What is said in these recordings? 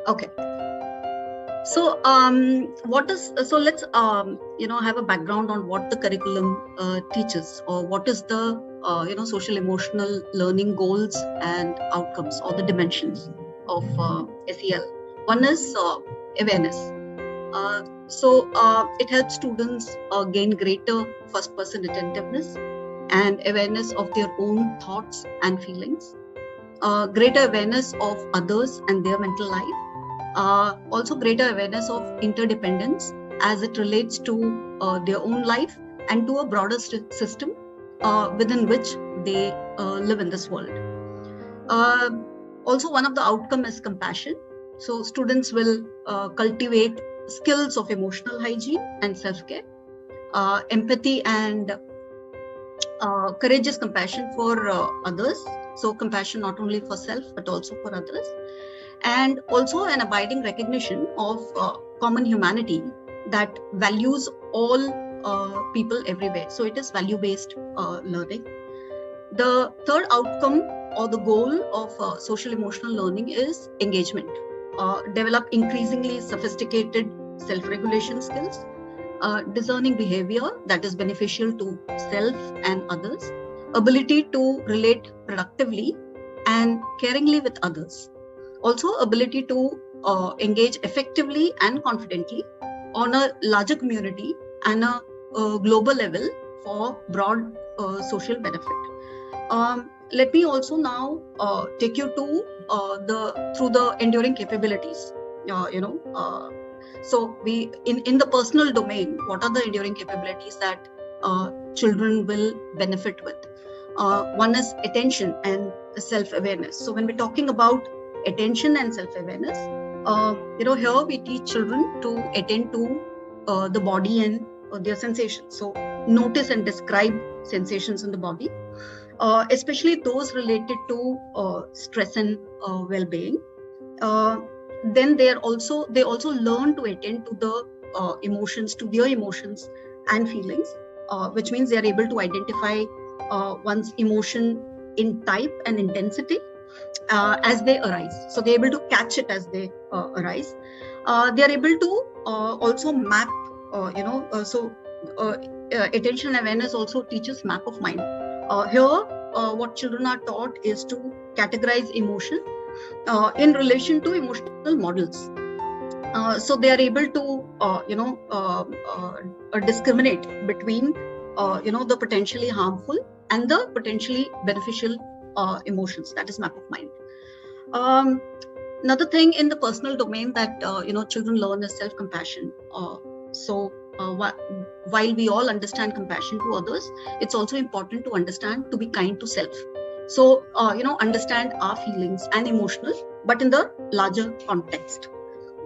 Okay. So, let's have a background on what the curriculum teaches, or what is the social emotional learning goals and outcomes, or the dimensions of SEL. One is awareness. It helps students gain greater first-person attentiveness and awareness of their own thoughts and feelings, greater awareness of others and their mental life. Also greater awareness of interdependence as it relates to their own life and to a broader system within which they live in this world. Also, one of the outcome is compassion. So students will cultivate skills of emotional hygiene and self-care, empathy and courageous compassion for others. So compassion not only for self but also for others. And also an abiding recognition of common humanity that values all people everywhere. So it is value-based learning. The third outcome or the goal of social emotional learning is engagement. Develop increasingly sophisticated self-regulation skills, discerning behavior that is beneficial to self and others, ability to relate productively and caringly with others. Also, ability to engage effectively and confidently on a larger community and a global level for broad social benefit. Let me also now take you to through the enduring capabilities. So we in the personal domain, what are the enduring capabilities that children will benefit with? One is attention and self-awareness. So when we're talking about attention and self-awareness, here we teach children to attend to the body and their sensations. So notice and describe sensations in the body, especially those related to stress and well-being. Then they also learn to attend to the emotions, to their emotions and feelings, which means they are able to identify one's emotion in type and intensity as they arise. So they're able to catch it as they arise. They are able to also map, attention awareness also teaches map of mind. Here, what children are taught is to categorize emotion in relation to emotional models. So they are able to, discriminate between, the potentially harmful and the potentially beneficial emotions. That is map of mind. Another thing in the personal domain that children learn is self-compassion. While we all understand compassion to others, it's also important to understand to be kind to self. So understand our feelings and emotional, but in the larger context.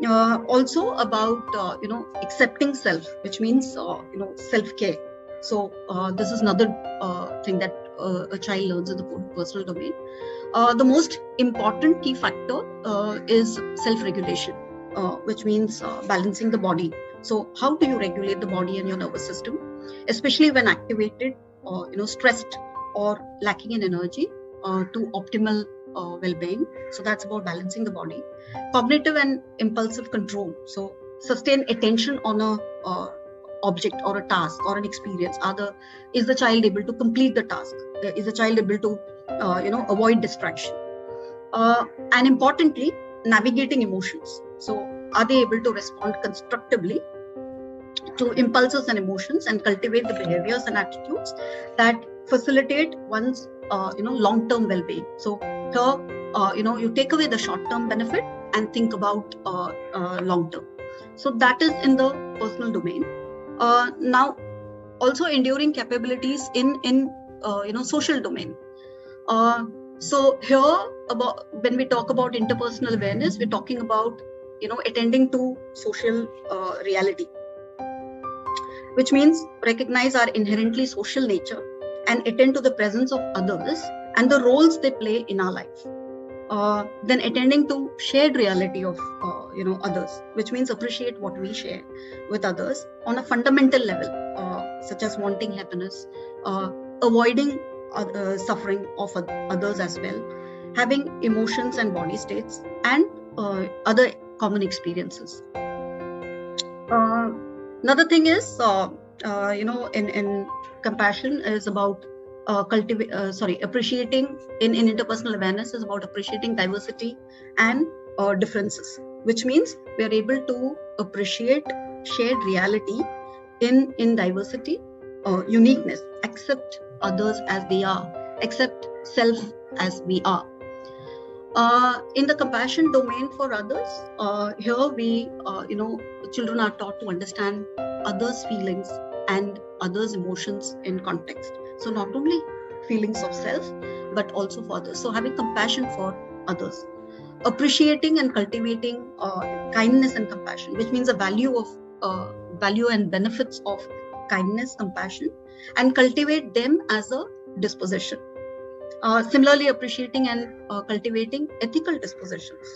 Also about accepting self, which means self-care. So this is another thing that a child learns in the personal domain. The most important key factor is self-regulation, which means balancing the body. So how do you regulate the body and your nervous system, especially when activated, stressed or lacking in energy, to optimal well-being. So that's about balancing the body. Cognitive and impulsive control. So sustain attention on a object or a task or an experience. Is the child able to complete the task? Is the child able to avoid distraction? And importantly, navigating emotions. So are they able to respond constructively to impulses and emotions and cultivate the behaviors and attitudes that facilitate one's long-term well-being? So here you take away the short-term benefit and think about long-term. So that is in the personal domain. Now also enduring capabilities in social domain. So here, when we talk about interpersonal awareness, we're talking about attending to social reality, which means recognize our inherently social nature and attend to the presence of others and the roles they play in our life. Then attending to shared reality of others, which means appreciate what we share with others on a fundamental level, such as wanting happiness, avoiding suffering of others as well, having emotions and body states, and other common experiences. Another thing is, in compassion is about appreciating in interpersonal awareness is about appreciating diversity and differences, which means we are able to appreciate shared reality in diversity, uniqueness, accept others as they are, accept self as we are. In the compassion domain for others, here we, children are taught to understand others' feelings and others' emotions in context. So not only feelings of self, but also for others. So having compassion for others, appreciating and cultivating kindness and compassion, which means a value and benefits of kindness, compassion, and cultivate them as a disposition. Similarly, appreciating and cultivating ethical dispositions,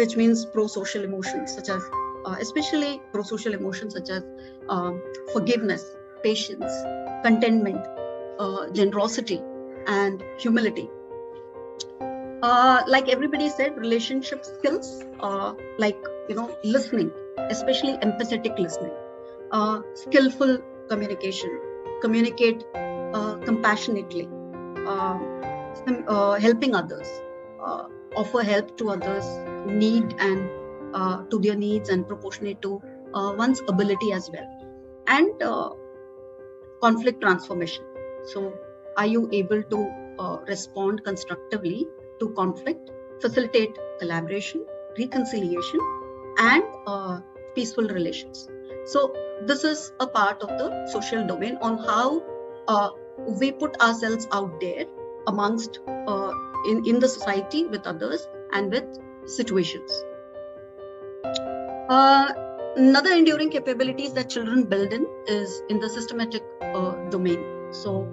which means pro-social emotions such as, especially pro-social emotions such as forgiveness, patience, contentment, generosity, and humility. Like everybody said, relationship skills, listening, especially empathetic listening, skillful communication, communicate compassionately, helping others, offer help to others need and to their needs and proportionate to one's ability as well, and conflict transformation. So are you able to respond constructively to conflict, facilitate collaboration, reconciliation, and peaceful relations? So this is a part of the social domain on how we put ourselves out there amongst in the society with others and with situations. Another enduring capabilities that children build in is in the systematic domain. So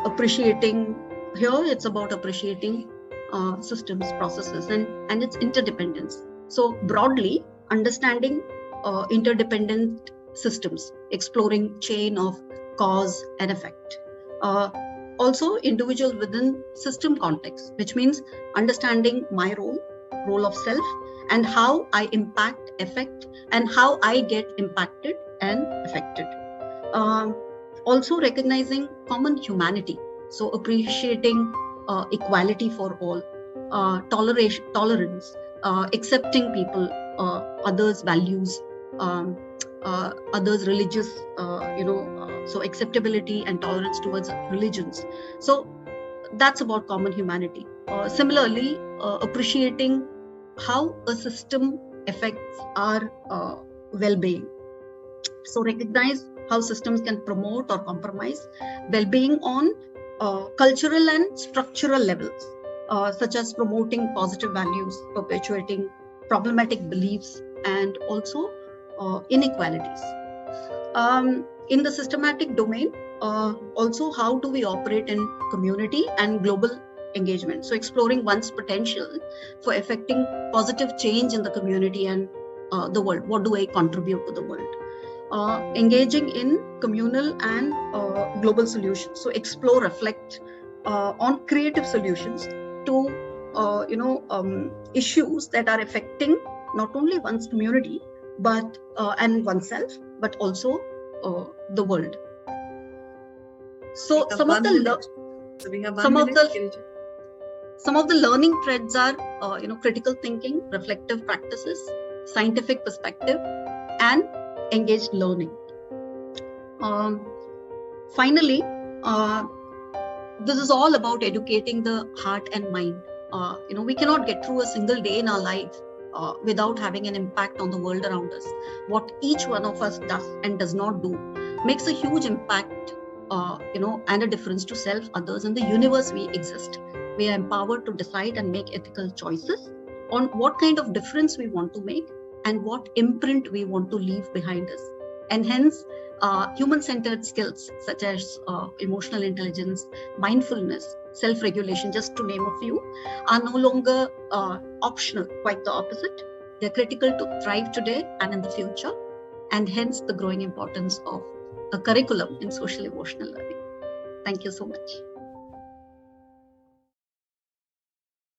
appreciating, here it's about appreciating systems, processes, and its interdependence. So broadly, understanding interdependent systems, exploring chain of cause and effect. Also individual within system context, which means understanding my role of self, and how I impact, affect, and how I get impacted and affected. Also recognizing common humanity, so appreciating equality for all, tolerance, accepting people, others' values, others' religious, so acceptability and tolerance towards religions. So that's about common humanity. Similarly, appreciating how a system affects our well-being. So recognize how systems can promote or compromise well-being on cultural and structural levels, such as promoting positive values, perpetuating problematic beliefs, and also inequalities. In the systematic domain, also how do we operate in community and global engagement? So exploring one's potential for affecting positive change in the community and the world. What do I contribute to the world? Engaging in communal and global solutions. So explore, reflect on creative solutions to issues that are affecting not only one's community but and oneself, but also the world. So some of the learning threads are critical thinking, reflective practices, scientific perspective, and engaged learning. Finally, this is all about educating the heart and mind. We cannot get through a single day in our life without having an impact on the world around us. What each one of us does and does not do makes a huge impact, and a difference to self, others, and the universe we exist. We are empowered to decide and make ethical choices on what kind of difference we want to make and what imprint we want to leave behind us. And hence, human-centered skills such as emotional intelligence, mindfulness, self-regulation, just to name a few, are no longer optional, quite the opposite. They're critical to thrive today and in the future, and hence the growing importance of a curriculum in social emotional learning. Thank you so much.